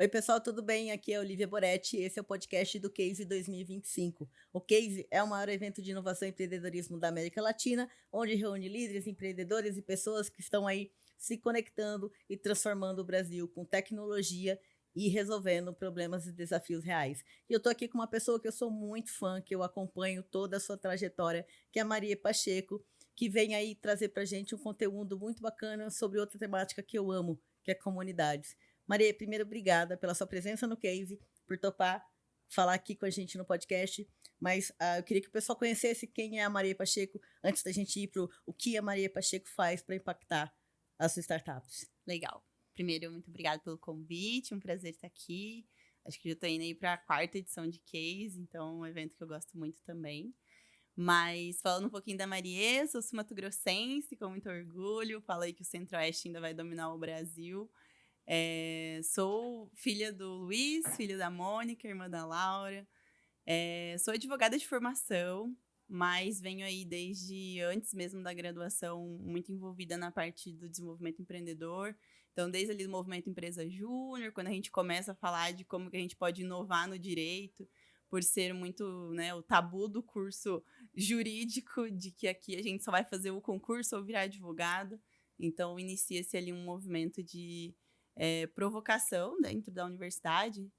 Oi, pessoal, tudo bem? Aqui é Olivia Boretti e esse é o podcast do Case 2025. O Case é o maior evento de inovação e empreendedorismo da América Latina, onde reúne líderes, empreendedores e pessoas que estão aí se conectando e transformando o Brasil com tecnologia e resolvendo problemas e desafios reais. E eu estou aqui com uma pessoa que eu sou muito fã, que eu acompanho toda a sua trajetória, que é a Maria Pacheco, que vem aí trazer para a gente um conteúdo muito bacana sobre outra temática que eu amo, que é comunidades. Maria, primeiro, obrigada pela sua presença no Case, por topar falar aqui com a gente no podcast, mas eu queria que o pessoal conhecesse quem é a Maria Pacheco, antes da gente ir para o que a Maria Pacheco faz para impactar as startups. Legal. Primeiro, muito obrigada pelo convite, um prazer estar aqui. Acho que já estou indo aí para a 4ª edição de Case, então é um evento que eu gosto muito também. Mas falando um pouquinho da Maria, sou sul-mato-grossense, com muito orgulho, falei que o Centro-Oeste ainda vai dominar o Brasil. Sou filha do Luiz, filha da Mônica, irmã da Laura. Sou advogada de formação, mas venho aí desde antes mesmo da graduação muito envolvida na parte do desenvolvimento empreendedor. Então, desde ali do movimento Empresa Júnior, quando a gente começa a falar de como que a gente pode inovar no direito, por ser muito, né, o tabu do curso jurídico, de que aqui a gente só vai fazer o concurso ou virar advogado. Então, inicia-se ali um movimento de provocação dentro da universidade,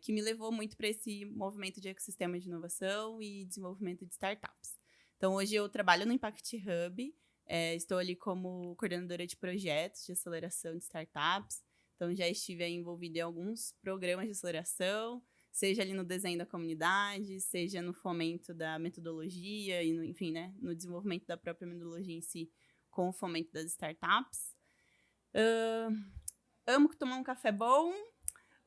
que me levou muito para esse movimento de ecossistema de inovação e desenvolvimento de startups. Então, hoje eu trabalho no Impact Hub, estou ali como coordenadora de projetos de aceleração de startups. Então, já estive envolvida em alguns programas de aceleração, seja ali no desenho da comunidade, seja no fomento da metodologia e, enfim, né, no desenvolvimento da própria metodologia em si, com o fomento das startups. Amo tomar um café bom,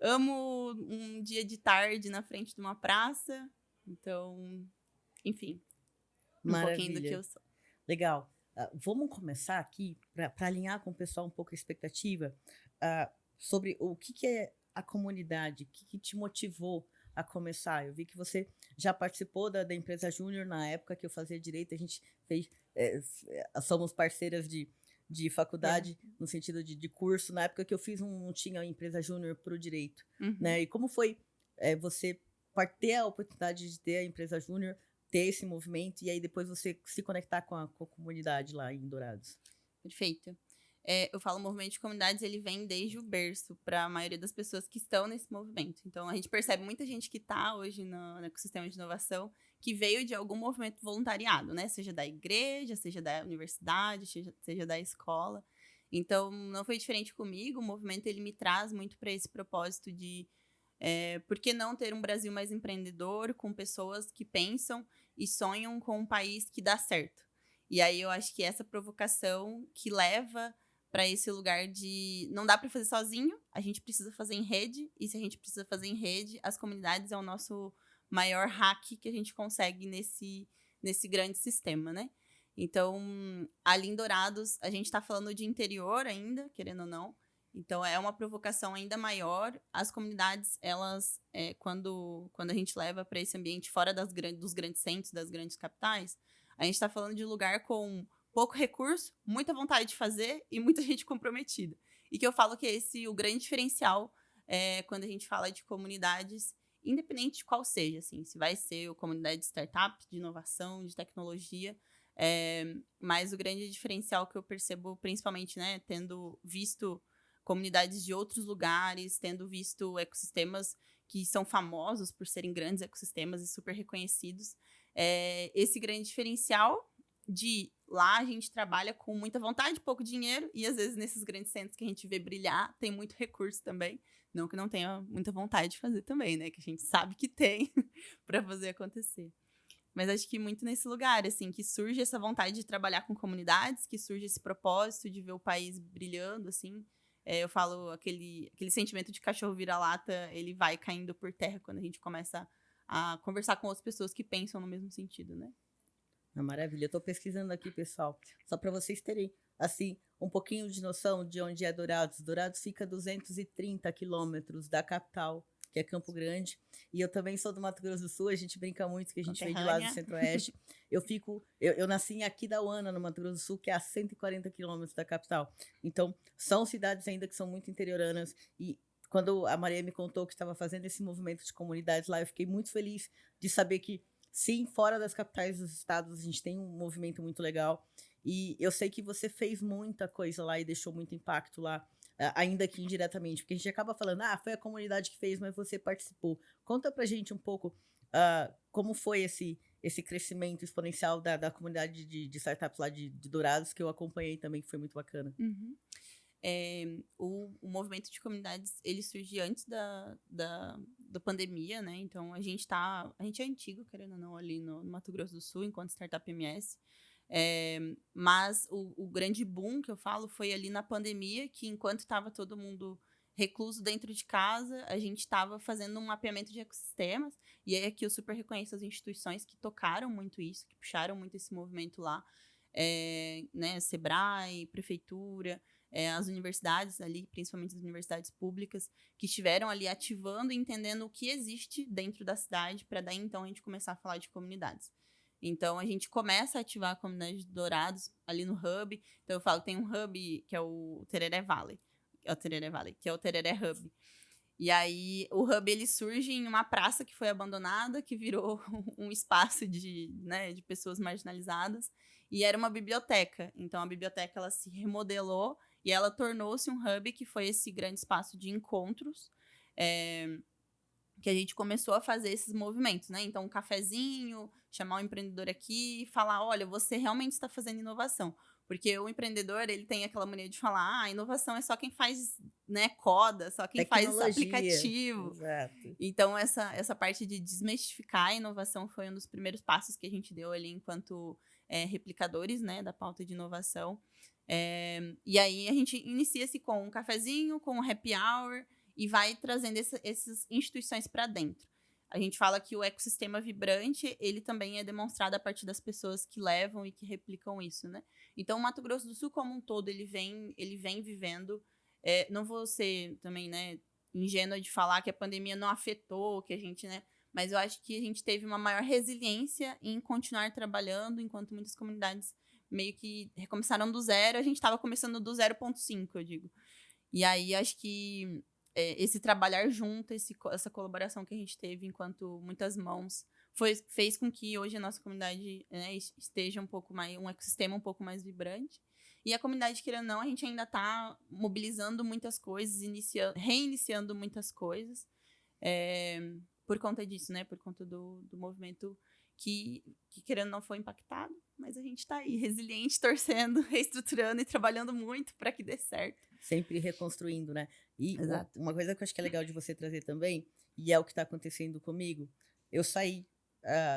amo um dia de tarde na frente de uma praça. Então, enfim, pouquinho do que eu sou. Legal. Vamos começar aqui, para alinhar com o pessoal um pouco a expectativa, sobre o que é a comunidade, o que te motivou a começar. Eu vi que você já participou da Empresa Júnior na época que eu fazia direito, a gente fez, somos parceiras de faculdade, no sentido de curso. Na época que eu fiz, não tinha a Empresa Júnior para o direito. Né? E como foi você ter a oportunidade de ter a Empresa Júnior, ter esse movimento, e aí depois você se conectar com a comunidade lá em Dourados? Perfeito. Eu falo movimento de comunidades, ele vem desde o berço para a maioria das pessoas que estão nesse movimento. Então, a gente percebe muita gente que está hoje no ecossistema de inovação que veio de algum movimento voluntariado, né? Seja da igreja, seja da universidade, seja da escola. Então, não foi diferente comigo. O movimento, ele me traz muito para esse propósito de por que não ter um Brasil mais empreendedor, com pessoas que pensam e sonham com um país que dá certo. E aí eu acho que essa provocação que leva para esse lugar de não dá para fazer sozinho, a gente precisa fazer em rede, e se a gente precisa fazer em rede, as comunidades é o nosso maior hack que a gente consegue nesse grande sistema, né? Então, ali em Dourados, a gente está falando de interior ainda, querendo ou não. Então, é uma provocação ainda maior. As comunidades, elas, quando a gente leva para esse ambiente fora dos grandes centros, das grandes capitais, a gente está falando de lugar com pouco recurso, muita vontade de fazer e muita gente comprometida. E que eu falo que esse o grande diferencial quando a gente fala de comunidades, independente de qual seja, assim, se vai ser a comunidade de startup, de inovação, de tecnologia, mas o grande diferencial que eu percebo, principalmente, né, tendo visto comunidades de outros lugares, tendo visto ecossistemas que são famosos por serem grandes ecossistemas e super reconhecidos, esse grande diferencial de lá a gente trabalha com muita vontade, pouco dinheiro, e às vezes nesses grandes centros que a gente vê brilhar, tem muito recurso também. Não que não tenha muita vontade de fazer também, né? Que a gente sabe que tem para fazer acontecer. Mas acho que muito nesse lugar, assim, que surge essa vontade de trabalhar com comunidades, que surge esse propósito de ver o país brilhando, assim. Eu falo, aquele sentimento de cachorro vira-lata, ele vai caindo por terra quando a gente começa a conversar com outras pessoas que pensam no mesmo sentido, né? Maravilha. Eu estou pesquisando aqui, pessoal, só para vocês terem, assim, um pouquinho de noção de onde é Dourados. Dourados fica a 230 quilômetros da capital, que é Campo Grande. E eu também sou do Mato Grosso do Sul, a gente brinca muito que a gente veio de lá do Centro-Oeste. Eu nasci em Aquidauana, no Mato Grosso do Sul, que é a 140 quilômetros da capital. Então, são cidades ainda que são muito interioranas e quando a Maria me contou que estava fazendo esse movimento de comunidades lá, eu fiquei muito feliz de saber que, sim, fora das capitais dos estados, a gente tem um movimento muito legal. E eu sei que você fez muita coisa lá e deixou muito impacto lá, ainda que indiretamente, porque a gente acaba falando, foi a comunidade que fez, mas você participou. Conta pra gente um pouco como foi esse crescimento exponencial da comunidade de startups lá de Dourados, que eu acompanhei também, que foi muito bacana. Uhum. O movimento de comunidades, ele surgiu antes da pandemia, né? Então, a gente é antigo, querendo ou não, ali no Mato Grosso do Sul, enquanto Startup MS. Mas o grande boom que eu falo foi ali na pandemia, que enquanto estava todo mundo recluso dentro de casa, a gente estava fazendo um mapeamento de ecossistemas, e aí aqui eu super reconheço as instituições que tocaram muito isso, que puxaram muito esse movimento lá, né, Sebrae, Prefeitura, as universidades ali, principalmente as universidades públicas, que estiveram ali ativando e entendendo o que existe dentro da cidade, para daí então a gente começar a falar de comunidades. Então, a gente começa a ativar a comunidade de Dourados ali no Hub. Então, eu falo que tem um Hub que é o Tereré Valley. Que é o Tereré Hub. E aí, o Hub, ele surge em uma praça que foi abandonada, que virou um espaço de pessoas marginalizadas. E era uma biblioteca. Então, a biblioteca, ela se remodelou e ela tornou-se um Hub, que foi esse grande espaço de encontros. Que a gente começou a fazer esses movimentos, né? Então, um cafezinho, chamar um empreendedor aqui e falar, olha, você realmente está fazendo inovação. Porque o empreendedor, ele tem aquela mania de falar, inovação é só quem faz, né, coda, só quem faz aplicativo. Exato. Então, essa parte de desmistificar a inovação foi um dos primeiros passos que a gente deu ali enquanto replicadores, né, da pauta de inovação. E aí, a gente inicia-se com um cafezinho, com um happy hour, e vai trazendo essas instituições para dentro. A gente fala que o ecossistema vibrante, ele também é demonstrado a partir das pessoas que levam e que replicam isso, né? Então, o Mato Grosso do Sul, como um todo, ele vem vivendo... não vou ser também, né, ingênua de falar que a pandemia não afetou, que a gente, né... Mas eu acho que a gente teve uma maior resiliência em continuar trabalhando, enquanto muitas comunidades meio que recomeçaram do zero. A gente estava começando do 0.5, eu digo. E aí, acho que esse trabalhar junto, essa colaboração que a gente teve enquanto muitas mãos, fez com que hoje a nossa comunidade, né, esteja um ecossistema um pouco mais vibrante. E a comunidade, querendo ou não, a gente ainda está mobilizando muitas coisas, reiniciando muitas coisas, por conta disso, né? Por conta do movimento que, querendo ou não, foi impactado. Mas a gente está aí, resiliente, torcendo, reestruturando e trabalhando muito para que dê certo. Sempre reconstruindo, né? E Exato. uma coisa que eu acho que é legal de você trazer também, e é o que está acontecendo comigo, eu saí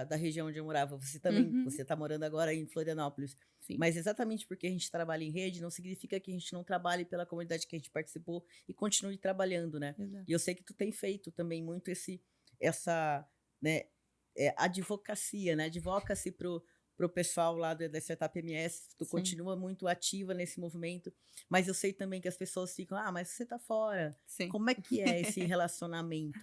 da região onde eu morava. Você também, você está morando agora em Florianópolis. Sim. Mas exatamente porque a gente trabalha em rede, não significa que a gente não trabalhe pela comunidade que a gente participou e continue trabalhando, né? Exato. E eu sei que tu tem feito também muito essa, né, advocacia, né? Advocacy pro pessoal lá da Startup MS, tu continua muito ativa nesse movimento, mas eu sei também que as pessoas ficam, mas você tá fora. Sim. Como é que é esse relacionamento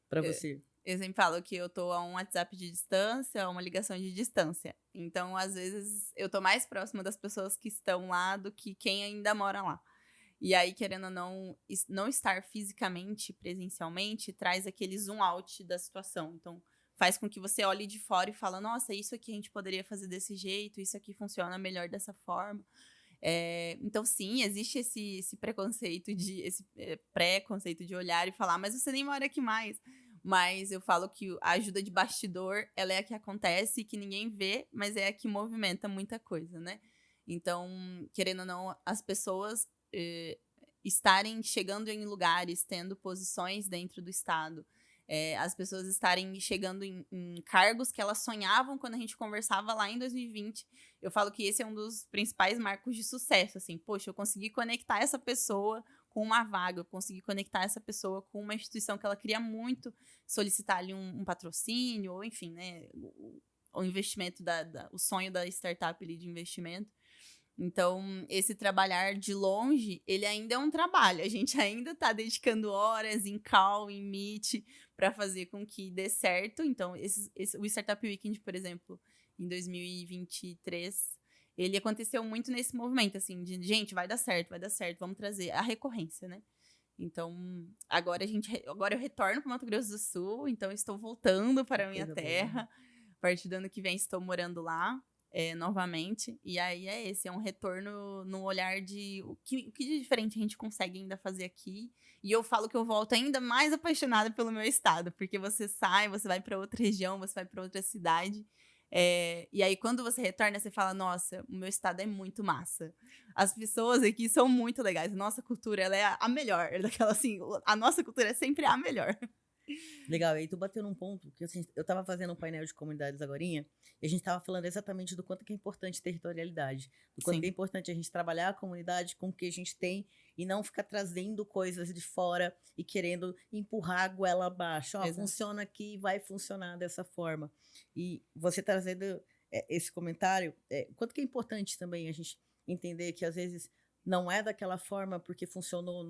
para você? Eu sempre falo que eu tô a um WhatsApp de distância, a uma ligação de distância. Então, às vezes, eu tô mais próxima das pessoas que estão lá do que quem ainda mora lá. E aí, querendo ou não estar fisicamente, presencialmente, traz aquele zoom out da situação. Então, faz com que você olhe de fora e fala, nossa, isso aqui a gente poderia fazer desse jeito, isso aqui funciona melhor dessa forma. Então, sim, existe esse preconceito, esse pré-conceito de olhar e falar, mas você nem mora aqui mais. Mas eu falo que a ajuda de bastidor, ela é a que acontece e que ninguém vê, mas é a que movimenta muita coisa, né? Então, querendo ou não, as pessoas estarem chegando em lugares, tendo posições dentro do Estado, as pessoas estarem chegando em cargos que elas sonhavam quando a gente conversava lá em 2020. Eu falo que esse é um dos principais marcos de sucesso, assim, poxa, eu consegui conectar essa pessoa com uma vaga, eu consegui conectar essa pessoa com uma instituição que ela queria muito solicitar ali um patrocínio, ou enfim, né, o investimento, o sonho da startup ali de investimento. Então, esse trabalhar de longe, ele ainda é um trabalho. A gente ainda está dedicando horas em call, em meet, para fazer com que dê certo. Então, o Startup Weekend, por exemplo, em 2023, ele aconteceu muito nesse movimento, assim, de gente, vai dar certo, vamos trazer a recorrência, né? Então, agora eu retorno para Mato Grosso do Sul, então estou voltando para a minha terra. A partir do ano que vem estou morando lá novamente. E aí é um retorno no olhar de o que de diferente a gente consegue ainda fazer aqui. E eu falo que eu volto ainda mais apaixonada pelo meu estado, porque você sai, você vai para outra região, você vai para outra cidade. E aí, quando você retorna, você fala, nossa, o meu estado é muito massa. As pessoas aqui são muito legais. Nossa cultura, ela é a melhor. Daquela, assim, a nossa cultura é sempre a melhor. Legal, e aí tu bateu num ponto que assim, eu tava fazendo um painel de comunidades agorinha, e a gente tava falando exatamente do quanto que é importante territorialidade, do quanto que é importante a gente trabalhar a comunidade com o que a gente tem e não ficar trazendo coisas de fora e querendo empurrar a goela abaixo. Ó, funciona aqui, vai funcionar dessa forma. E você trazendo esse comentário, quanto que é importante também a gente entender que às vezes não é daquela forma porque funcionou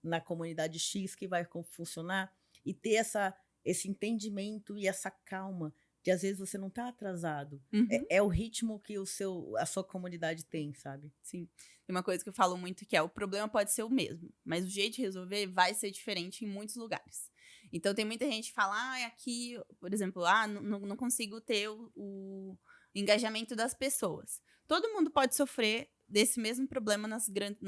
na comunidade X que vai funcionar, e ter esse entendimento e essa calma de às vezes você não está atrasado. É o ritmo que a sua comunidade tem, sabe? Sim. Tem uma coisa que eu falo muito que o problema pode ser o mesmo, mas o jeito de resolver vai ser diferente em muitos lugares. Então tem muita gente que fala, aqui, por exemplo, não consigo ter o engajamento das pessoas. Todo mundo pode sofrer desse mesmo problema nas grandes,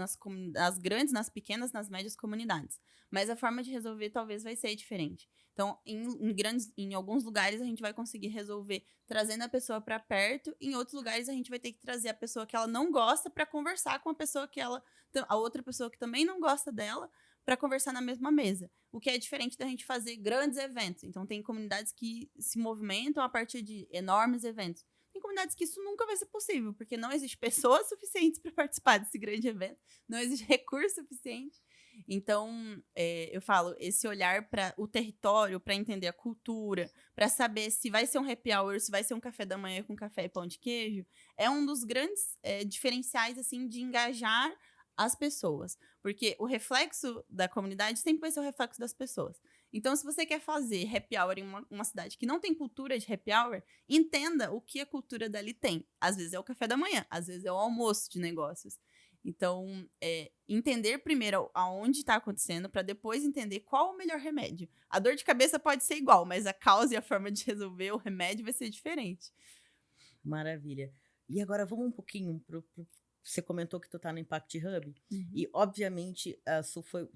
nas pequenas, nas médias comunidades. Mas a forma de resolver talvez vai ser diferente. Então, em alguns lugares a gente vai conseguir resolver trazendo a pessoa para perto, em outros lugares a gente vai ter que trazer a pessoa que ela não gosta para conversar com a outra pessoa que também não gosta dela, para conversar na mesma mesa. O que é diferente da gente fazer grandes eventos. Então, tem comunidades que se movimentam a partir de enormes eventos. Tem comunidades que isso nunca vai ser possível, porque não existe pessoas suficientes para participar desse grande evento, não existe recurso suficiente. Então, eu falo, esse olhar para o território, para entender a cultura, para saber se vai ser um happy hour, se vai ser um café da manhã com café e pão de queijo, é um dos grandes diferenciais, assim, de engajar as pessoas. Porque o reflexo da comunidade sempre vai ser o reflexo das pessoas. Então, se você quer fazer happy hour em uma cidade que não tem cultura de happy hour, entenda o que a cultura dali tem. Às vezes é o café da manhã, às vezes é o almoço de negócios. Então, entender primeiro aonde está acontecendo para depois entender qual o melhor remédio. A dor de cabeça pode ser igual, mas a causa e a forma de resolver o remédio vai ser diferente. Maravilha. E agora vamos um pouquinho você comentou que tu tá no Impact Hub, e obviamente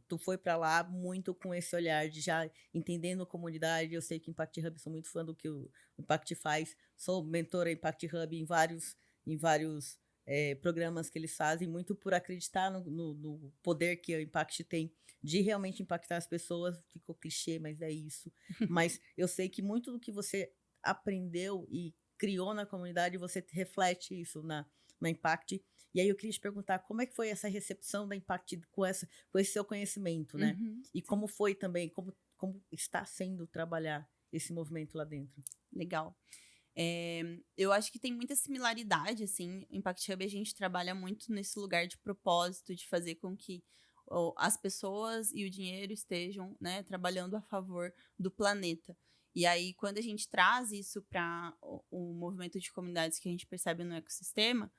tu foi para lá muito com esse olhar de já entendendo a comunidade. Eu sei que Impact Hub, sou muito fã do que o Impact faz, sou mentora Impact Hub em vários programas que eles fazem, muito por acreditar no poder que o Impact tem de realmente impactar as pessoas. Ficou clichê, mas é isso. Mas eu sei que muito do que você aprendeu e criou na comunidade, você reflete isso na Impact. E aí eu queria te perguntar como é que foi essa recepção da Impact com esse seu conhecimento, né? E como foi também, como está sendo trabalhar esse movimento lá dentro? Legal. Eu acho que tem muita similaridade, assim. O Impact Hub, a gente trabalha muito nesse lugar de propósito, de fazer com que as pessoas e o dinheiro estejam, né, trabalhando a favor do planeta. E aí, quando a gente traz isso para o movimento de comunidades que a gente percebe no ecossistema,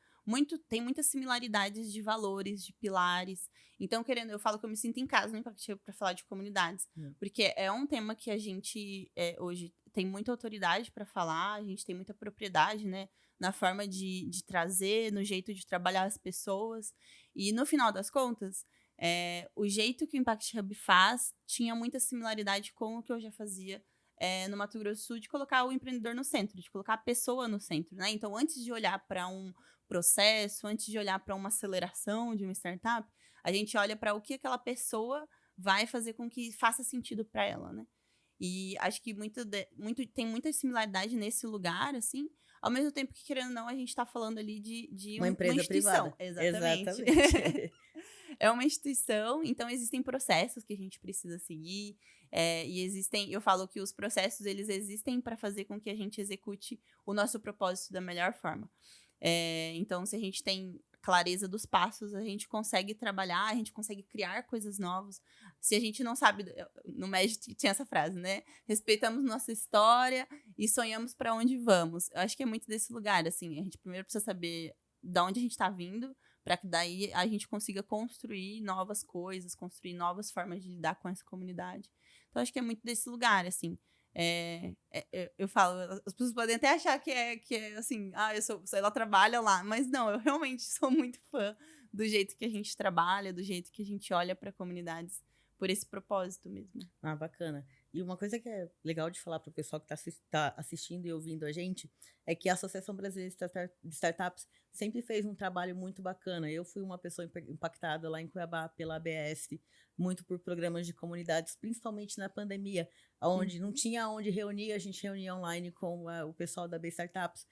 tem muitas similaridades de valores, de pilares. Então, eu falo que eu me sinto em casa no Impact Hub para falar de comunidades. Porque é um tema que a gente hoje tem muita autoridade para falar, a gente tem muita propriedade, né, na forma de trazer, no jeito de trabalhar as pessoas. E, no final das contas, o jeito que o Impact Hub faz tinha muita similaridade com o que eu já fazia no Mato Grosso do Sul, de colocar o empreendedor no centro, de colocar a pessoa no centro, né? Então, antes de olhar para um processo, antes de olhar para uma aceleração de uma startup, a gente olha para o que aquela pessoa vai fazer com que faça sentido para ela, né? E acho que tem muita similaridade nesse lugar, assim, ao mesmo tempo que, querendo ou não, a gente está falando ali de uma empresa instituição. Privada. Exatamente. É uma instituição, então existem processos que a gente precisa seguir, e eu falo que os processos, eles existem para fazer com que a gente execute o nosso propósito da melhor forma. Então, se a gente tem clareza dos passos, a gente consegue trabalhar, a gente consegue criar coisas novas. Se a gente não sabe, no MED tinha essa frase, né? Respeitamos nossa história e sonhamos para onde vamos. Eu acho que é muito desse lugar, assim, a gente primeiro precisa saber de onde a gente está vindo, para que daí a gente consiga construir novas coisas, construir novas formas de lidar com essa comunidade. Então, acho que é muito desse lugar, assim. Eu falo, as pessoas podem até achar que é assim, ela trabalha lá, mas não, eu realmente sou muito fã do jeito que a gente trabalha, do jeito que a gente olha para comunidades por esse propósito mesmo. Ah, bacana. E uma coisa que é legal de falar para o pessoal que está assistindo e ouvindo a gente é que a Associação Brasileira de Startups sempre fez um trabalho muito bacana. Eu fui uma pessoa impactada lá em Cuiabá pela ABS, muito por programas de comunidades, principalmente na pandemia, onde não tinha onde reunir, a gente reunia online com o pessoal da B Startups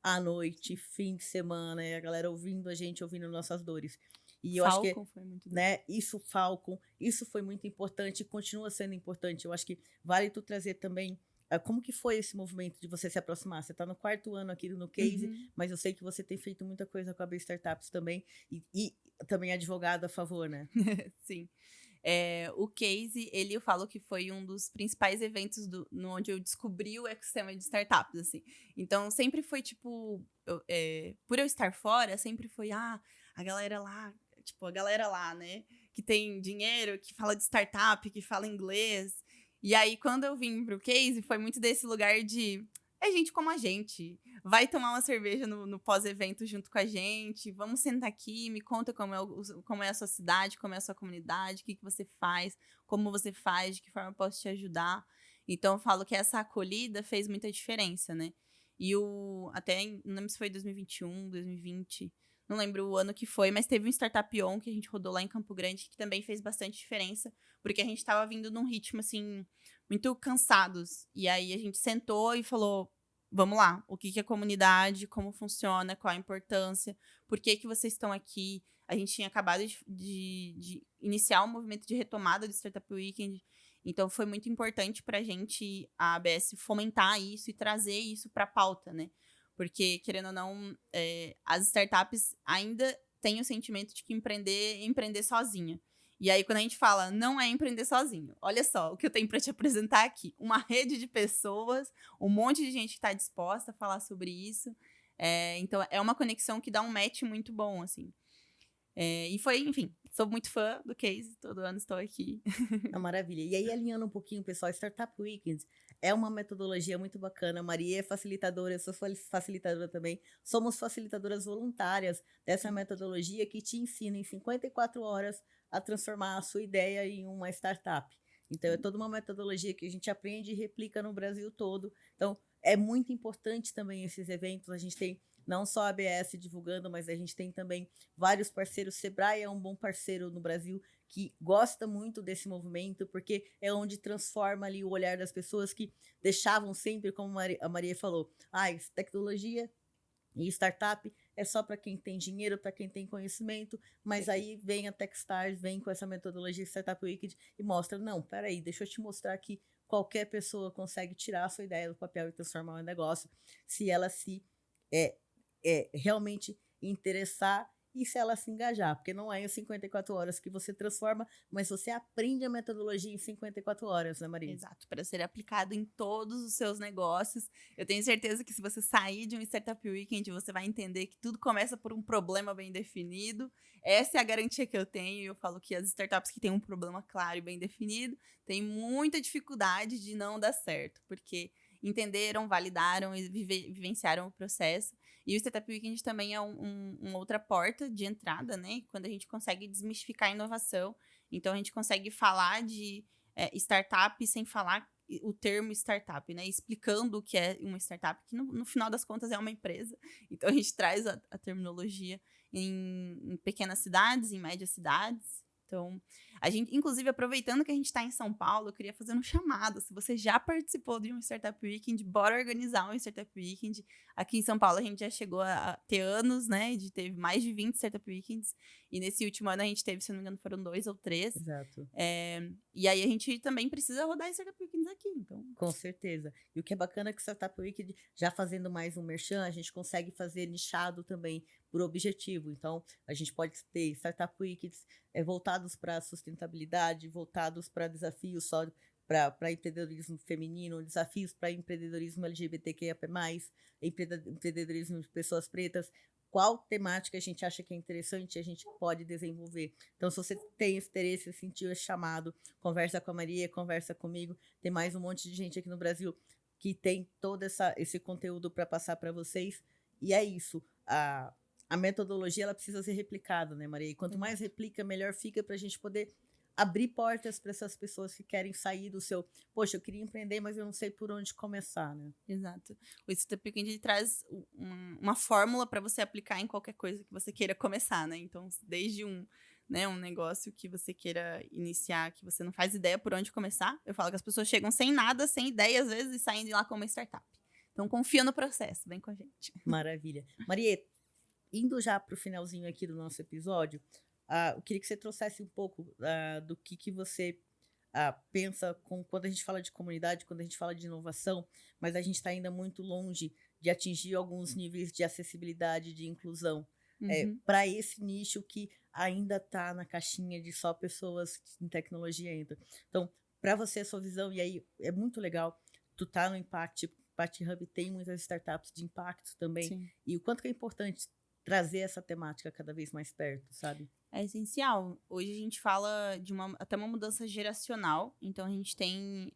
à noite, fim de semana, e a galera ouvindo a gente, ouvindo nossas dores. E eu acho que, Falcon foi muito né, Falcon, isso foi muito importante e continua sendo importante. Eu acho que vale tu trazer também como que foi esse movimento de você se aproximar. Você está no 4º ano aqui no Case, mas eu sei que você tem feito muita coisa com a B Startups também e também advogado a favor, né? Sim. O Case, eu falo que foi um dos principais eventos onde eu descobri o ecossistema de startups, assim. Então, sempre foi, tipo... por eu estar fora, sempre foi, a galera lá, né? Que tem dinheiro, que fala de startup, que fala inglês. E aí, quando eu vim pro Case, foi muito desse lugar de... É gente como a gente. Vai tomar uma cerveja no pós-evento junto com a gente. Vamos sentar aqui, me conta como é a sua cidade, como é a sua comunidade, o que você faz, como você faz, de que forma eu posso te ajudar. Então, eu falo que essa acolhida fez muita diferença, né? E não lembro se foi 2021, 2020, não lembro o ano que foi, mas teve um Startup On que a gente rodou lá em Campo Grande, que também fez bastante diferença, porque a gente tava vindo num ritmo, assim, muito cansados. E aí a gente sentou e falou, vamos lá, o que é comunidade, como funciona, qual a importância, por que vocês estão aqui. A gente tinha acabado de iniciar um movimento de retomada do Startup Weekend, então foi muito importante pra gente, a ABS, fomentar isso e trazer isso pra pauta, né? Porque, querendo ou não, as startups ainda têm o sentimento de que empreender é empreender sozinha. E aí, quando a gente fala, não é empreender sozinho. Olha só o que eu tenho para te apresentar aqui. Uma rede de pessoas, um monte de gente que está disposta a falar sobre isso. Então, é uma conexão que dá um match muito bom, assim. E foi, enfim, sou muito fã do Case, todo ano estou aqui. É maravilha. E aí, alinhando um pouquinho, pessoal, Startup Weekend é uma metodologia muito bacana. A Maria é facilitadora, eu sou facilitadora também. Somos facilitadoras voluntárias dessa metodologia que te ensina em 54 horas a transformar a sua ideia em uma startup. Então, é toda uma metodologia que a gente aprende e replica no Brasil todo. Então, é muito importante também esses eventos. A gente tem não só a ABS divulgando, mas a gente tem também vários parceiros. Sebrae é um bom parceiro no Brasil que gosta muito desse movimento, porque é onde transforma ali o olhar das pessoas que deixavam sempre, como a Maria falou, tecnologia e startup é só para quem tem dinheiro, para quem tem conhecimento, mas aí vem a Techstars, vem com essa metodologia Startup Weekend e mostra, não, peraí, deixa eu te mostrar que qualquer pessoa consegue tirar a sua ideia do papel e transformar em um negócio, se ela se realmente interessar e se ela se engajar, porque não é em 54 horas que você transforma, mas você aprende a metodologia em 54 horas, né, Maria? Exato, para ser aplicado em todos os seus negócios. Eu tenho certeza que se você sair de um Startup Weekend, você vai entender que tudo começa por um problema bem definido. Essa é a garantia que eu tenho, e eu falo que as startups que têm um problema claro e bem definido têm muita dificuldade de não dar certo, porque entenderam, validaram e vivenciaram o processo. E o Startup Weekend também é uma outra porta de entrada, né? Quando a gente consegue desmistificar a inovação. Então, a gente consegue falar de startup sem falar o termo startup, né? Explicando o que é uma startup, que no final das contas é uma empresa. Então, a gente traz a terminologia em pequenas cidades, em médias cidades. Então, a gente, inclusive, aproveitando que a gente está em São Paulo, eu queria fazer um chamado. Se você já participou de um Startup Weekend, bora organizar um Startup Weekend. Aqui em São Paulo, a gente já chegou a ter anos, né? Teve mais de 20 Startup Weekends. E nesse último ano, a gente teve, se não me engano, foram 2 ou 3. Exato. E aí, a gente também precisa rodar Startup Weekends aqui, então. Com certeza. E o que é bacana é que o Startup Weekend, já fazendo mais um merchan, a gente consegue fazer nichado também por objetivo. Então, a gente pode ter Startup Weekends voltados para sustentabilidade, voltados para desafios só para empreendedorismo feminino, desafios para empreendedorismo LGBTQIA+, empreendedorismo de pessoas pretas, qual temática a gente acha que é interessante, a gente pode desenvolver. Então, se você tem esse interesse, sentiu esse chamado, conversa com a Maria, conversa comigo. Tem mais um monte de gente aqui no Brasil que tem todo esse conteúdo para passar para vocês. E é isso. A metodologia ela precisa ser replicada, né, Maria? E quanto mais replica, melhor fica para a gente poder abrir portas para essas pessoas que querem sair do seu... Poxa, eu queria empreender, mas eu não sei por onde começar, né? Exato. O Startup Weekend ele traz uma fórmula para você aplicar em qualquer coisa que você queira começar, né? Então, desde um negócio que você queira iniciar, que você não faz ideia por onde começar. Eu falo que as pessoas chegam sem nada, sem ideia, às vezes, e saem de lá como uma startup. Então, confia no processo. Vem com a gente. Maravilha. Maria, indo já para o finalzinho aqui do nosso episódio, eu queria que você trouxesse um pouco do que você pensa quando a gente fala de comunidade, quando a gente fala de inovação, mas a gente está ainda muito longe de atingir alguns níveis de acessibilidade, de inclusão, para esse nicho que ainda está na caixinha de só pessoas em tecnologia ainda. Então, para você, a sua visão, e aí é muito legal, tu tá no Impact Hub tem muitas startups de impacto também, Sim. E o quanto que é importante trazer essa temática cada vez mais perto, sabe? É essencial. Hoje a gente fala de até uma mudança geracional. Então, a gente tem,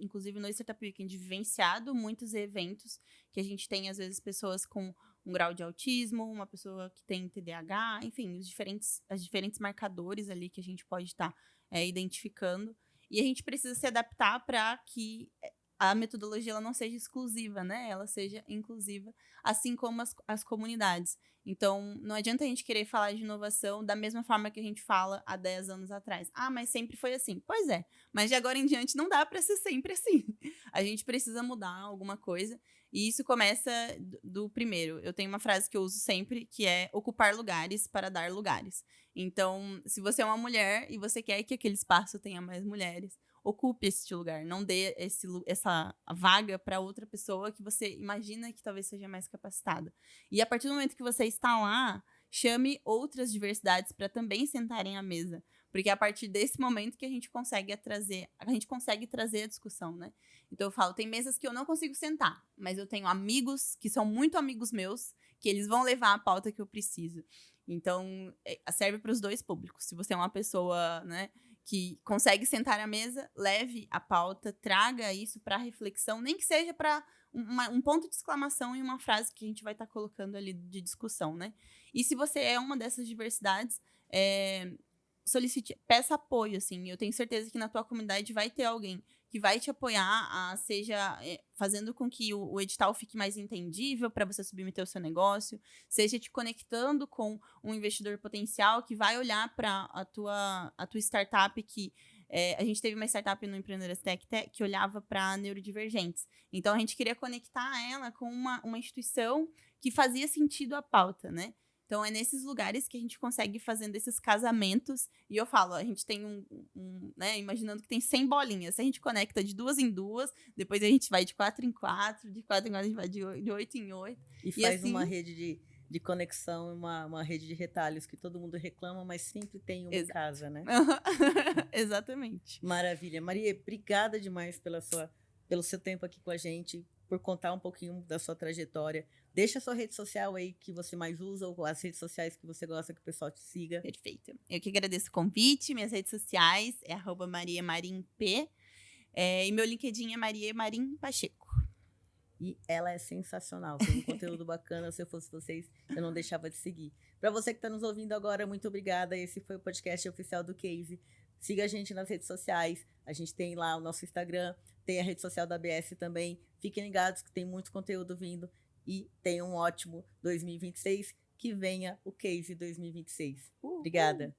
inclusive no Startup Weekend, vivenciado muitos eventos que a gente tem, às vezes, pessoas com um grau de autismo, uma pessoa que tem TDAH, enfim, os diferentes marcadores ali que a gente pode estar identificando. E a gente precisa se adaptar para que a metodologia ela não seja exclusiva, né? Ela seja inclusiva, assim como as comunidades. Então, não adianta a gente querer falar de inovação da mesma forma que a gente fala há 10 anos atrás. Mas sempre foi assim. Pois é, mas de agora em diante não dá para ser sempre assim. A gente precisa mudar alguma coisa. E isso começa do primeiro. Eu tenho uma frase que eu uso sempre, que é ocupar lugares para dar lugares. Então, se você é uma mulher e você quer que aquele espaço tenha mais mulheres, ocupe esse lugar, não dê essa vaga para outra pessoa que você imagina que talvez seja mais capacitada. E a partir do momento que você está lá, chame outras diversidades para também sentarem à mesa, porque é a partir desse momento que a gente consegue trazer a discussão, né? Então eu falo, tem mesas que eu não consigo sentar, mas eu tenho amigos que são muito amigos meus, que eles vão levar a pauta que eu preciso. Então, serve para os dois públicos. Se você é uma pessoa, né, que consegue sentar à mesa, leve a pauta, traga isso para reflexão, nem que seja para um ponto de exclamação e uma frase que a gente vai estar colocando ali de discussão, né? E se você é uma dessas diversidades, solicite, peça apoio, assim. Eu tenho certeza que na tua comunidade vai ter alguém que vai te apoiar, seja fazendo com que o edital fique mais entendível para você submeter o seu negócio, seja te conectando com um investidor potencial que vai olhar para a tua startup que... a gente teve uma startup no Empreendedores Tech que olhava para neurodivergentes. Então, a gente queria conectar ela com uma instituição que fazia sentido à pauta, né? Então, é nesses lugares que a gente consegue fazendo esses casamentos. E eu falo, a gente tem né, imaginando que tem 100 bolinhas. Se a gente conecta de 2 em 2, depois a gente vai de 4 em 4, de 4 em 4 a gente vai de 8 em 8. E faz assim, uma rede de conexão, uma rede de retalhos que todo mundo reclama, mas sempre tem uma em casa, né? Exatamente. Maravilha. Maria, obrigada demais pelo seu tempo aqui com a gente, por contar um pouquinho da sua trajetória. Deixa a sua rede social aí que você mais usa, ou as redes sociais que você gosta que o pessoal te siga. Perfeito. Eu que agradeço o convite. Minhas redes sociais é @mariamarimp. E meu LinkedIn é Maria Marim Pacheco. E ela é sensacional, tem um conteúdo bacana. Se eu fosse vocês, eu não deixava de seguir. Para você que está nos ouvindo agora, muito obrigada. Esse foi o podcast oficial do Case. Siga a gente nas redes sociais. A gente tem lá o nosso Instagram, tem a rede social da ABS também. Fiquem ligados que tem muito conteúdo vindo. E tenham um ótimo 2026. Que venha o Case 2026. Obrigada.